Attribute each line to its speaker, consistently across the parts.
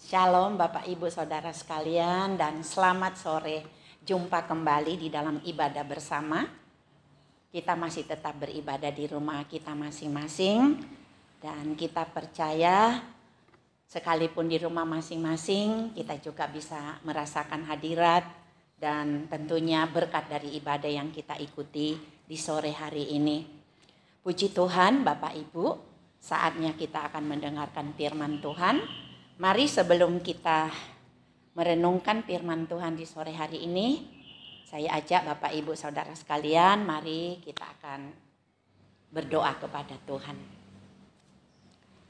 Speaker 1: Shalom Bapak Ibu Saudara sekalian dan selamat sore. Jumpa kembali di dalam ibadah bersama. Kita masih tetap beribadah di rumah kita masing-masing. Dan kita percaya sekalipun di rumah masing-masing kita juga bisa merasakan hadirat. Dan tentunya berkat dari ibadah yang kita ikuti di sore hari ini. Puji Tuhan Bapak Ibu, saatnya kita akan mendengarkan firman Tuhan. Mari sebelum kita merenungkan firman Tuhan di sore hari ini, saya ajak Bapak Ibu Saudara sekalian, mari kita akan berdoa kepada Tuhan.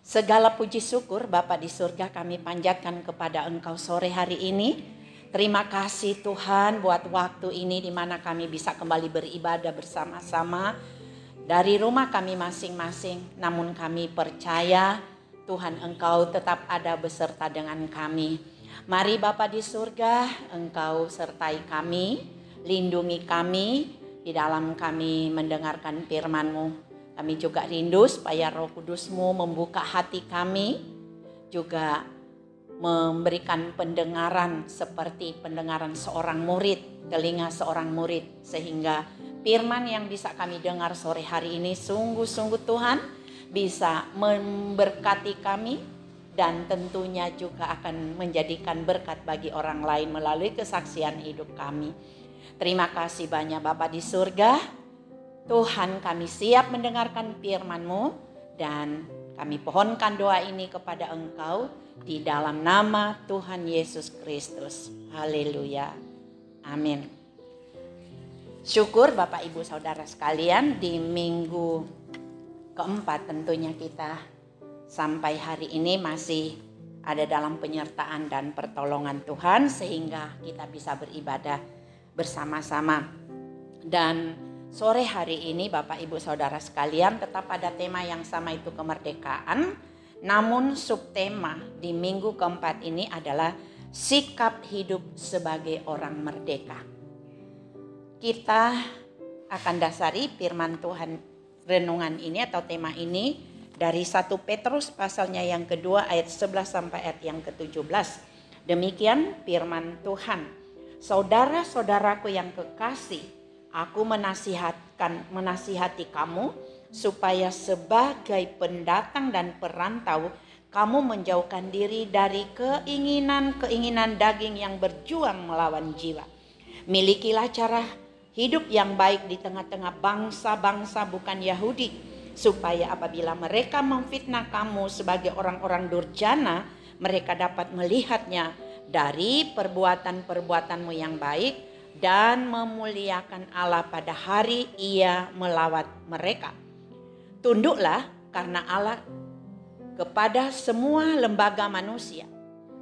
Speaker 1: Segala puji syukur Bapa di surga kami panjatkan kepada Engkau sore hari ini. Terima kasih Tuhan buat waktu ini di mana kami bisa kembali beribadah bersama-sama dari rumah kami masing-masing. Namun kami percaya Tuhan Engkau tetap ada beserta dengan kami. Mari Bapa di surga, Engkau sertai kami, lindungi kami di dalam kami mendengarkan firman-Mu. Kami juga rindu supaya Roh Kudus-Mu membuka hati kami, juga memberikan pendengaran seperti pendengaran seorang murid, telinga seorang murid, sehingga firman yang bisa kami dengar sore hari ini sungguh-sungguh Tuhan bisa memberkati kami dan tentunya juga akan menjadikan berkat bagi orang lain melalui kesaksian hidup kami. Terima kasih banyak Bapa di surga. Tuhan, kami siap mendengarkan firman-Mu dan kami pohonkan doa ini kepada Engkau di dalam nama Tuhan Yesus Kristus. Haleluya. Amin. Syukur Bapak Ibu Saudara sekalian, di minggu keempat tentunya kita sampai hari ini masih ada dalam penyertaan dan pertolongan Tuhan sehingga kita bisa beribadah bersama-sama. Dan sore hari ini Bapak Ibu Saudara sekalian tetap pada tema yang sama, itu kemerdekaan. Namun subtema di minggu keempat ini adalah sikap hidup sebagai orang merdeka. Kita akan dasari firman Tuhan renungan ini atau tema ini dari 1 Petrus pasalnya yang kedua ayat 11 sampai ayat yang ke-17. Demikian firman Tuhan. Saudara-saudaraku yang kekasih, aku menasihati kamu supaya sebagai pendatang dan perantau kamu menjauhkan diri dari keinginan-keinginan daging yang berjuang melawan jiwa. Milikilah cara hidup yang baik di tengah-tengah bangsa-bangsa bukan Yahudi, supaya apabila mereka memfitnah kamu sebagai orang-orang durjana, mereka dapat melihatnya dari perbuatan-perbuatanmu yang baik dan memuliakan Allah pada hari Ia melawat mereka. Tunduklah karena Allah kepada semua lembaga manusia,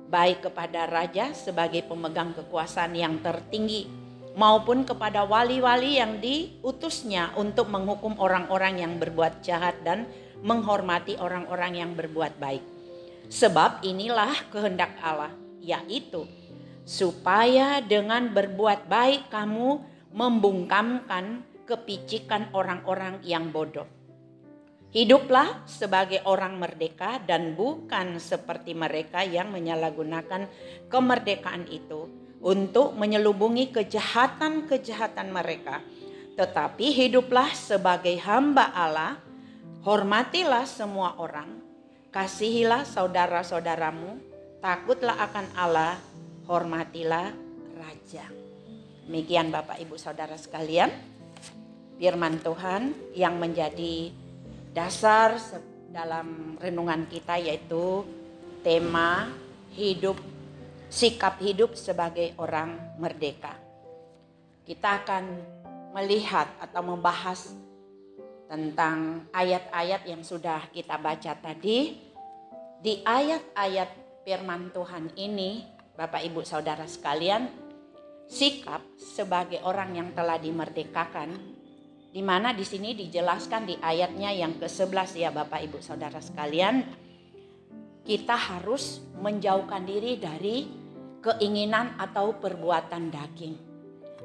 Speaker 1: baik kepada raja sebagai pemegang kekuasaan yang tertinggi, maupun kepada wali-wali yang diutusnya untuk menghukum orang-orang yang berbuat jahat dan menghormati orang-orang yang berbuat baik. Sebab inilah kehendak Allah, yaitu supaya dengan berbuat baik kamu membungkamkan kepicikan orang-orang yang bodoh. Hiduplah sebagai orang merdeka dan bukan seperti mereka yang menyalahgunakan kemerdekaan itu untuk menyelubungi kejahatan-kejahatan mereka. Tetapi hiduplah sebagai hamba Allah, hormatilah semua orang, kasihilah saudara-saudaramu, takutlah akan Allah, hormatilah raja. Demikian Bapak Ibu Saudara sekalian, firman Tuhan yang menjadi dasar dalam renungan kita, yaitu tema sikap hidup sebagai orang merdeka. Kita akan melihat atau membahas tentang ayat-ayat yang sudah kita baca tadi. Di ayat-ayat firman Tuhan ini, Bapak Ibu Saudara sekalian, sikap sebagai orang yang telah dimerdekakan, di mana di sini dijelaskan di ayatnya yang ke-11 ya Bapak Ibu Saudara sekalian, kita harus menjauhkan diri dari keinginan atau perbuatan daging.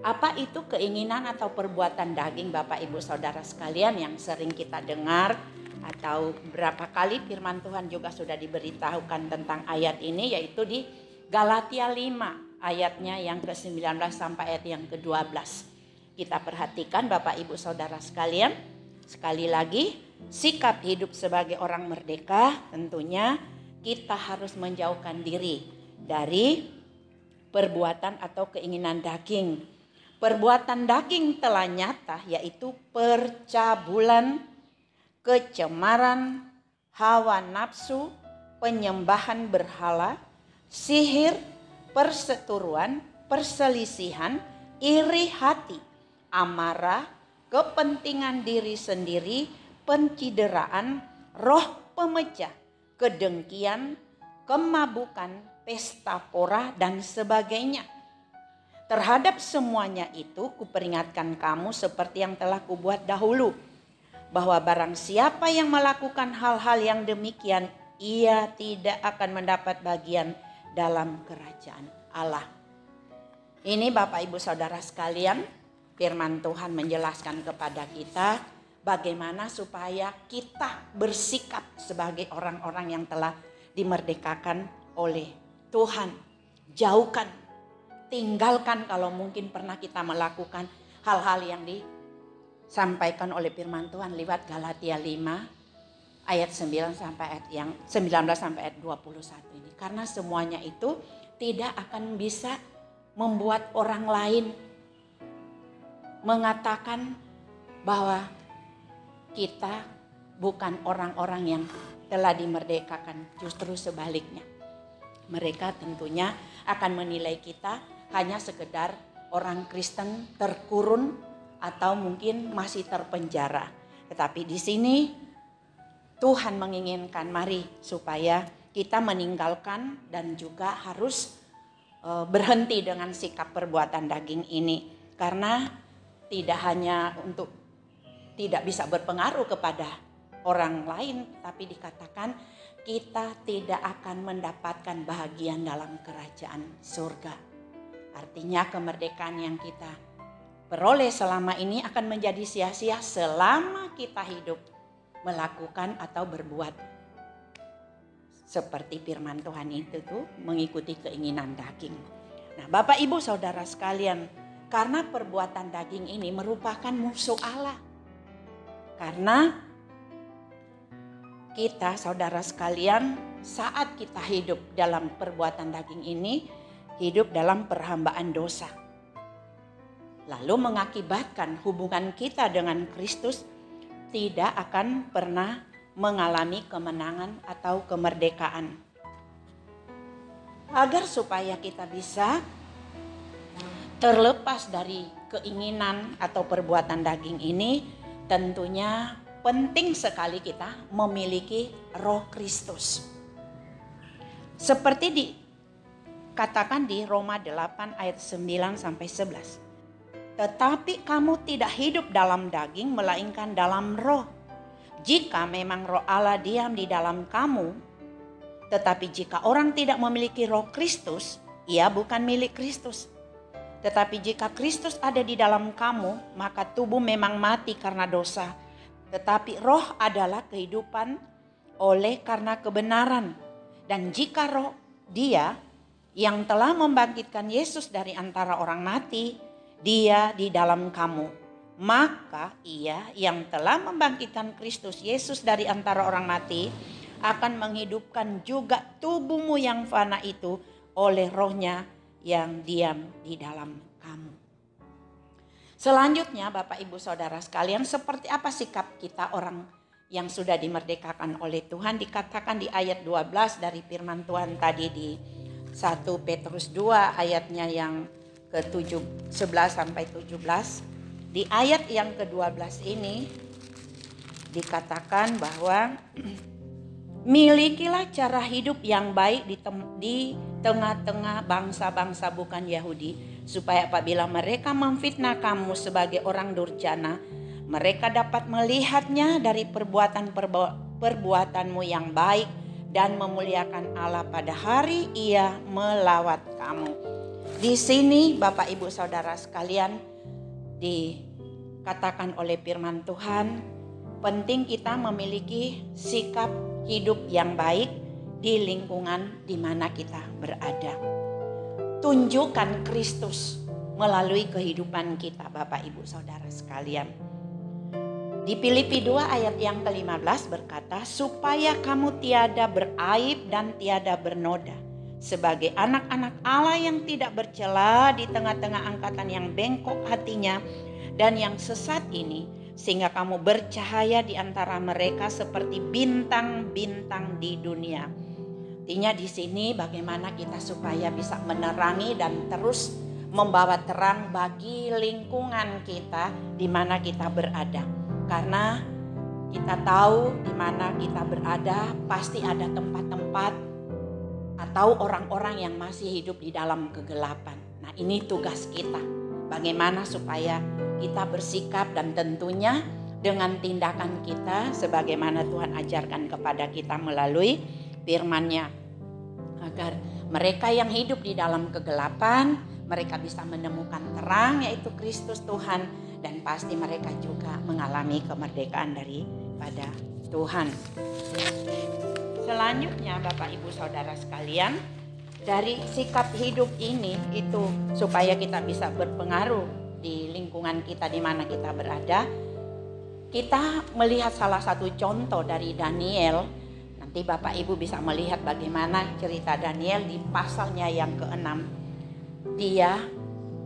Speaker 1: Apa itu keinginan atau perbuatan daging Bapak Ibu Saudara sekalian yang sering kita dengar atau berapa kali firman Tuhan juga sudah diberitahukan tentang ayat ini, yaitu di Galatia 5 ayatnya yang ke-19 sampai ayat yang ke-12. Kita perhatikan Bapak Ibu Saudara sekalian, sekali lagi sikap hidup sebagai orang merdeka tentunya kita harus menjauhkan diri dari perbuatan atau keinginan daging. Perbuatan daging telah nyata, yaitu percabulan, kecemaran, hawa nafsu, penyembahan berhala, sihir, perseteruan, perselisihan, iri hati, amarah, kepentingan diri sendiri, pencideraan, roh pemecah, kedengkian, kemabukan, pesta pora, dan sebagainya. Terhadap semuanya itu kuperingatkan kamu seperti yang telah kubuat dahulu, bahwa barang siapa yang melakukan hal-hal yang demikian, ia tidak akan mendapat bagian dalam kerajaan Allah. Ini Bapak Ibu Saudara sekalian, firman Tuhan menjelaskan kepada kita bagaimana supaya kita bersikap sebagai orang-orang yang telah dimerdekakan oleh Tuhan. Jauhkan, tinggalkan kalau mungkin pernah kita melakukan hal-hal yang disampaikan oleh firman Tuhan lewat Galatia 5 ayat 9 sampai ayat yang 19 sampai ayat 21 ini. Karena semuanya itu tidak akan bisa membuat orang lain mengatakan bahwa kita bukan orang-orang yang telah dimerdekakan. Justru sebaliknya. Mereka tentunya akan menilai kita hanya sekedar orang Kristen terkurun atau mungkin masih terpenjara. Tetapi di sini Tuhan menginginkan mari supaya kita meninggalkan dan juga harus berhenti dengan sikap perbuatan daging ini. Karena tidak hanya untuk tidak bisa berpengaruh kepada orang lain, tapi dikatakan kita tidak akan mendapatkan bahagian dalam kerajaan surga. Artinya kemerdekaan yang kita peroleh selama ini akan menjadi sia-sia selama kita hidup melakukan atau berbuat seperti firman Tuhan itu tuh, mengikuti keinginan daging. Nah, Bapak Ibu Saudara sekalian, karena perbuatan daging ini merupakan musuh Allah. Karena kita saudara sekalian, saat kita hidup dalam perbuatan daging ini, hidup dalam perhambaan dosa. Lalu mengakibatkan hubungan kita dengan Kristus tidak akan pernah mengalami kemenangan atau kemerdekaan. Agar supaya kita bisa terlepas dari keinginan atau perbuatan daging ini, tentunya penting sekali kita memiliki Roh Kristus. Seperti dikatakan di Roma 8 ayat 9 sampai 11. Tetapi kamu tidak hidup dalam daging melainkan dalam roh. Jika memang roh Allah diam di dalam kamu, tetapi jika orang tidak memiliki Roh Kristus, ia bukan milik Kristus. Tetapi jika Kristus ada di dalam kamu, maka tubuh memang mati karena dosa. Tetapi roh adalah kehidupan oleh karena kebenaran. Dan jika roh Dia yang telah membangkitkan Yesus dari antara orang mati, Dia di dalam kamu, maka Ia yang telah membangkitkan Kristus Yesus dari antara orang mati akan menghidupkan juga tubuhmu yang fana itu oleh Roh-Nya yang diam di dalam kamu. Selanjutnya Bapak Ibu Saudara sekalian, seperti apa sikap kita orang yang sudah dimerdekakan oleh Tuhan? Dikatakan di ayat 12 dari firman Tuhan tadi di 1 Petrus 2 ayatnya yang ke-11 sampai 17. Di ayat yang ke-12 ini dikatakan bahwa milikilah cara hidup yang baik di tengah-tengah bangsa-bangsa bukan Yahudi, supaya apabila mereka memfitnah kamu sebagai orang durjana, mereka dapat melihatnya dari perbuatanmu yang baik dan memuliakan Allah pada hari Ia melawat kamu. Di sini Bapak Ibu Saudara sekalian, dikatakan oleh firman Tuhan penting kita memiliki sikap hidup yang baik di lingkungan di mana kita berada. Tunjukkan Kristus melalui kehidupan kita, Bapak Ibu Saudara sekalian. Di Filipi 2 ayat yang ke-15 berkata, supaya kamu tiada beraib dan tiada bernoda, sebagai anak-anak Allah yang tidak bercela di tengah-tengah angkatan yang bengkok hatinya dan yang sesat ini, sehingga kamu bercahaya di antara mereka seperti bintang-bintang di dunia. Artinya di sini bagaimana kita supaya bisa menerangi dan terus membawa terang bagi lingkungan kita di mana kita berada. Karena kita tahu di mana kita berada pasti ada tempat-tempat atau orang-orang yang masih hidup di dalam kegelapan. Nah, ini tugas kita. Bagaimana supaya kita bersikap dan tentunya dengan tindakan kita sebagaimana Tuhan ajarkan kepada kita melalui firman-Nya. Agar mereka yang hidup di dalam kegelapan, mereka bisa menemukan terang yaitu Kristus Tuhan. Dan pasti mereka juga mengalami kemerdekaan daripada Tuhan. Selanjutnya Bapak Ibu Saudara sekalian, dari sikap hidup ini itu supaya kita bisa berpengaruh di lingkungan kita di mana kita berada. Kita melihat salah satu contoh dari Daniel. Nanti Bapak Ibu bisa melihat bagaimana cerita Daniel di pasalnya yang ke-6. Dia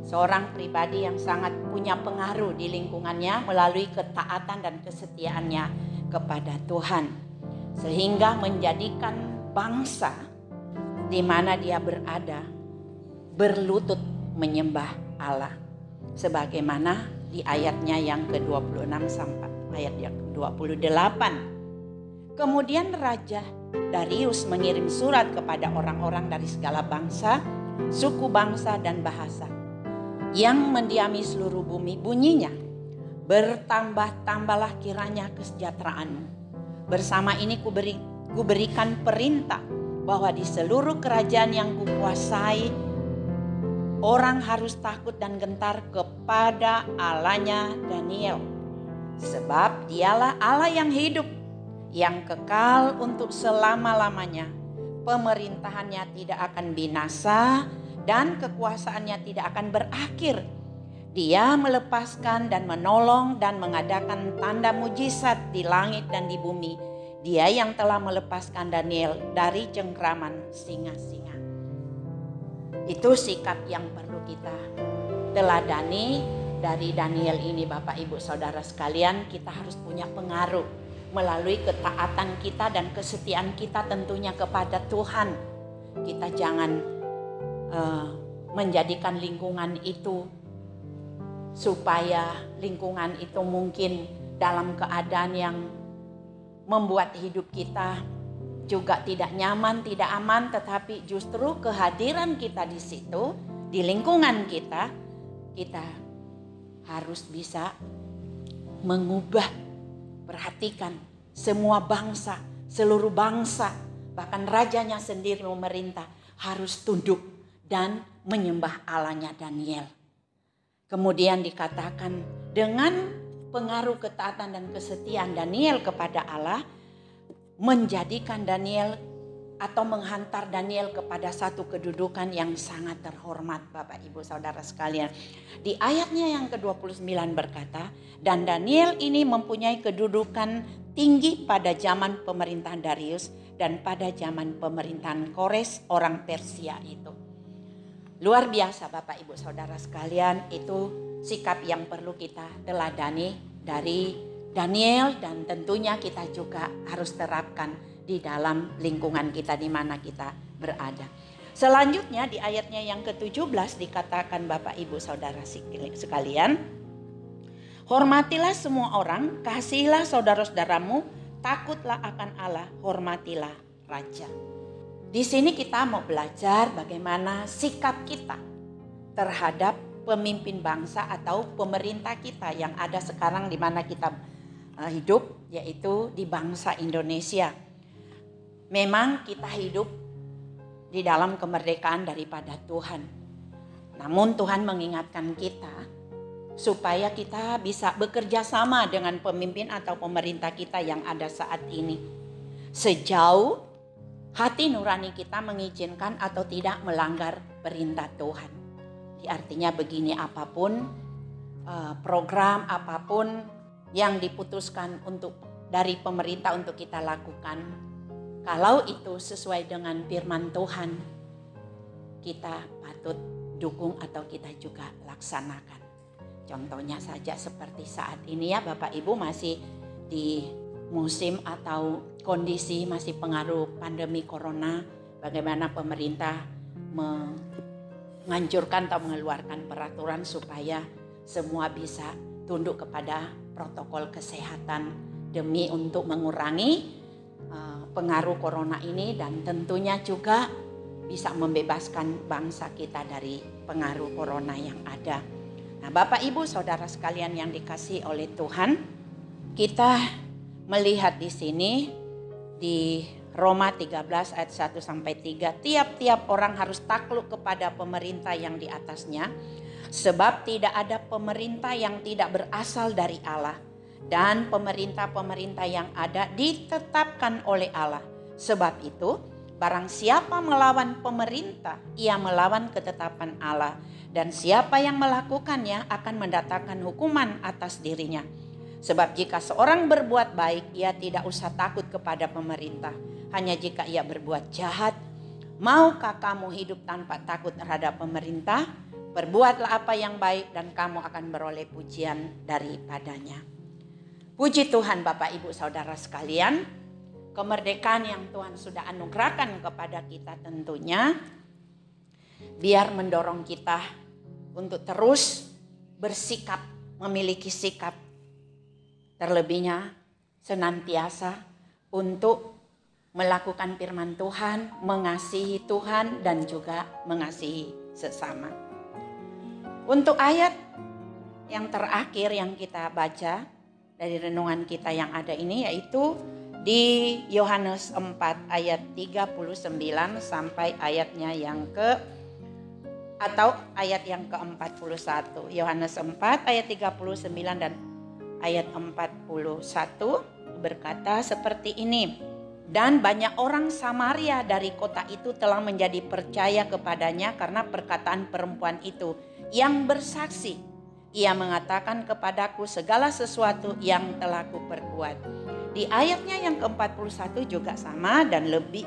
Speaker 1: seorang pribadi yang sangat punya pengaruh di lingkungannya melalui ketaatan dan kesetiaannya kepada Tuhan. Sehingga menjadikan bangsa di mana dia berada berlutut menyembah Allah. Sebagaimana di ayatnya yang ke-26 sampai ayat yang ke-28. Kemudian Raja Darius mengirim surat kepada orang-orang dari segala bangsa, suku bangsa dan bahasa yang mendiami seluruh bumi. Bunyinya, bertambah-tambahlah kiranya kesejahteraanmu. Bersama ini kuberikan perintah bahwa di seluruh kerajaan yang kukuasai, orang harus takut dan gentar kepada Allahnya Daniel. Sebab dialah Allah yang hidup, yang kekal untuk selama-lamanya. Pemerintahannya tidak akan binasa dan kekuasaannya tidak akan berakhir. Dia melepaskan dan menolong dan mengadakan tanda mujizat di langit dan di bumi. Dia yang telah melepaskan Daniel dari cengkraman singa-singa. Itu sikap yang perlu kita teladani dari Daniel ini, Bapak Ibu Saudara sekalian. Kita harus punya pengaruh melalui ketaatan kita dan kesetiaan kita tentunya kepada Tuhan. Kita jangan menjadikan lingkungan itu supaya lingkungan itu mungkin dalam keadaan yang membuat hidup kita juga tidak nyaman, tidak aman, tetapi justru kehadiran kita di situ, di lingkungan kita, kita harus bisa mengubah. Perhatikan, semua bangsa, seluruh bangsa, bahkan rajanya sendiri memerintah harus tunduk dan menyembah Allahnya Daniel. Kemudian dikatakan dengan pengaruh ketaatan dan kesetiaan Daniel kepada Allah, menjadikan Daniel atau menghantar Daniel kepada satu kedudukan yang sangat terhormat, Bapak Ibu Saudara sekalian. Di ayatnya yang ke-29 berkata, dan Daniel ini mempunyai kedudukan tinggi pada zaman pemerintahan Darius dan pada zaman pemerintahan Kores orang Persia itu. Luar biasa Bapak Ibu Saudara sekalian, itu sikap yang perlu kita teladani dari Daniel dan tentunya kita juga harus terapkan di dalam lingkungan kita di mana kita berada. Selanjutnya di ayatnya yang ke-17 dikatakan Bapak Ibu Saudara sekalian, hormatilah semua orang, kasihilah saudara-saudaramu, takutlah akan Allah, hormatilah raja. Di sini kita mau belajar bagaimana sikap kita terhadap pemimpin bangsa atau pemerintah kita yang ada sekarang di mana kita hidup, yaitu di bangsa Indonesia. Memang kita hidup di dalam kemerdekaan daripada Tuhan. Namun Tuhan mengingatkan kita supaya kita bisa bekerja sama dengan pemimpin atau pemerintah kita yang ada saat ini. Sejauh hati nurani kita mengizinkan atau tidak melanggar perintah Tuhan. Artinya begini, apapun program, apapun yang diputuskan dari pemerintah untuk kita lakukan, kalau itu sesuai dengan firman Tuhan, kita patut dukung atau kita juga laksanakan. Contohnya saja seperti saat ini ya Bapak Ibu, masih di musim atau kondisi masih pengaruh pandemi corona, bagaimana pemerintah menganjurkan atau mengeluarkan peraturan supaya semua bisa tunduk kepada protokol kesehatan demi untuk mengurangi pengaruh corona ini, dan tentunya juga bisa membebaskan bangsa kita dari pengaruh corona yang ada. Nah, Bapak Ibu Saudara sekalian yang dikasihi oleh Tuhan, kita melihat di sini di Roma 13 ayat 1 sampai 3, tiap-tiap orang harus takluk kepada pemerintah yang di atasnya, sebab tidak ada pemerintah yang tidak berasal dari Allah, dan pemerintah-pemerintah yang ada ditetapkan oleh Allah. Sebab itu, barang siapa melawan pemerintah, ia melawan ketetapan Allah, dan siapa yang melakukannya akan mendatangkan hukuman atas dirinya. Sebab jika seorang berbuat baik, ia tidak usah takut kepada pemerintah. Hanya jika ia berbuat jahat, maukah kamu hidup tanpa takut terhadap pemerintah? Berbuatlah apa yang baik dan kamu akan beroleh pujian daripadanya. Puji Tuhan Bapak Ibu Saudara sekalian, kemerdekaan yang Tuhan sudah anugerahkan kepada kita tentunya biar mendorong kita untuk terus bersikap, memiliki sikap terlebihnya senantiasa untuk melakukan firman Tuhan, mengasihi Tuhan dan juga mengasihi sesama. Untuk ayat yang terakhir yang kita baca dari renungan kita yang ada ini, yaitu di Yohanes 4 ayat 39 sampai ayatnya yang ayat yang ke-41. Yohanes 4 ayat 39 dan ayat 41 berkata seperti ini. Dan banyak orang Samaria dari kota itu telah menjadi percaya kepadanya karena perkataan perempuan itu yang bersaksi. Ia mengatakan kepadaku segala sesuatu yang telah kuperbuat. Di ayatnya yang ke-41 juga sama, dan lebih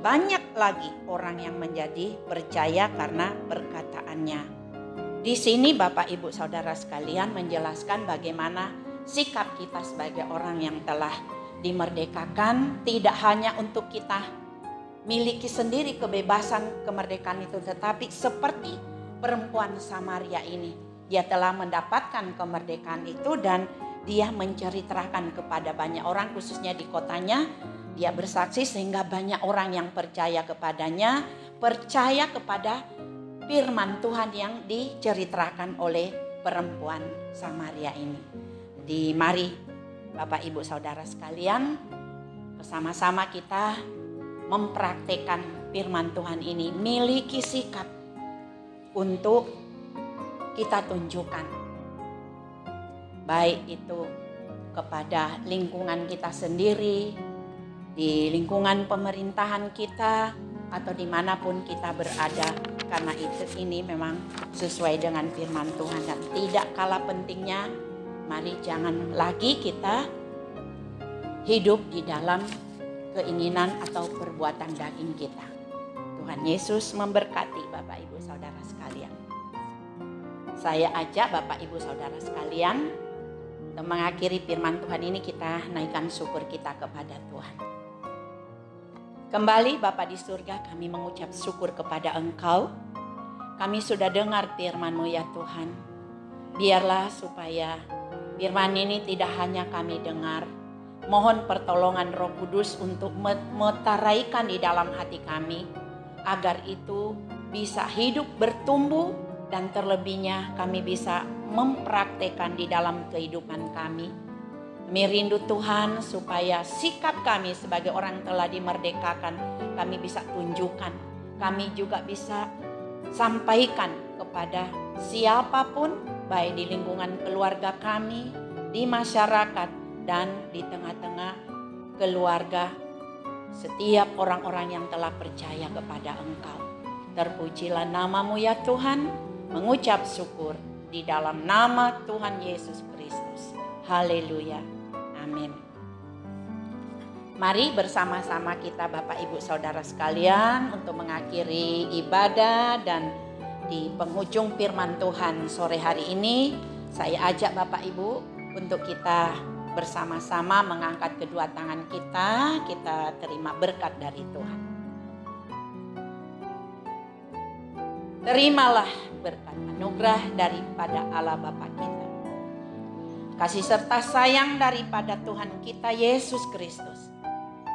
Speaker 1: banyak lagi orang yang menjadi percaya karena perkataannya. Di sini Bapak Ibu Saudara sekalian menjelaskan bagaimana sikap kita sebagai orang yang telah dimerdekakan, tidak hanya untuk kita miliki sendiri kebebasan kemerdekaan itu, tetapi seperti perempuan Samaria ini, dia telah mendapatkan kemerdekaan itu dan dia menceritakan kepada banyak orang, khususnya di kotanya. Dia bersaksi sehingga banyak orang yang percaya kepadanya, percaya kepada firman Tuhan yang diceritakan oleh perempuan Samaria ini. Mari Bapak Ibu Saudara sekalian, bersama-sama kita mempraktekkan firman Tuhan ini, miliki sikap untuk kita tunjukkan, baik itu kepada lingkungan kita sendiri, di lingkungan pemerintahan kita, atau dimanapun kita berada, karena ini memang sesuai dengan firman Tuhan. Dan tidak kalah pentingnya, mari jangan lagi kita hidup di dalam keinginan atau perbuatan daging kita. Tuhan Yesus memberkati Bapak Ibu Saudara sekalian. Saya ajak Bapak Ibu Saudara sekalian untuk mengakhiri firman Tuhan ini, kita naikkan syukur kita kepada Tuhan. Kembali Bapa di surga, kami mengucap syukur kepada Engkau. Kami sudah dengar firman-Mu ya Tuhan. Biarlah supaya firman ini tidak hanya kami dengar, mohon pertolongan Roh Kudus untuk metaraikan di dalam hati kami, agar itu bisa hidup bertumbuh, dan terlebihnya kami bisa mempraktekkan di dalam kehidupan kami. Kami rindu Tuhan supaya sikap kami sebagai orang telah dimerdekakan, kami bisa tunjukkan, kami juga bisa sampaikan kepada siapapun baik di lingkungan keluarga kami, di masyarakat, dan di tengah-tengah keluarga setiap orang-orang yang telah percaya kepada Engkau. Terpujilah nama-Mu ya Tuhan, mengucap syukur di dalam nama Tuhan Yesus Kristus. Haleluya. Amin. Mari bersama-sama kita Bapak Ibu Saudara sekalian untuk mengakhiri ibadah dan di penghujung firman Tuhan sore hari ini, saya ajak Bapak Ibu untuk kita bersama-sama mengangkat kedua tangan kita terima berkat dari Tuhan. Terimalah berkat anugerah daripada Allah Bapa kita. Kasih serta sayang daripada Tuhan kita Yesus Kristus,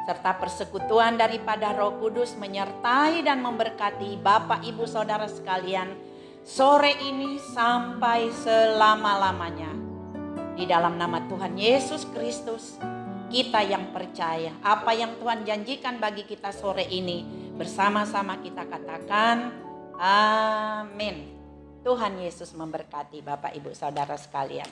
Speaker 1: serta persekutuan daripada Roh Kudus menyertai dan memberkati Bapak Ibu Saudara sekalian sore ini sampai selama-lamanya. Di dalam nama Tuhan Yesus Kristus, kita yang percaya apa yang Tuhan janjikan bagi kita sore ini, bersama-sama kita katakan amin. Tuhan Yesus memberkati Bapak Ibu Saudara sekalian.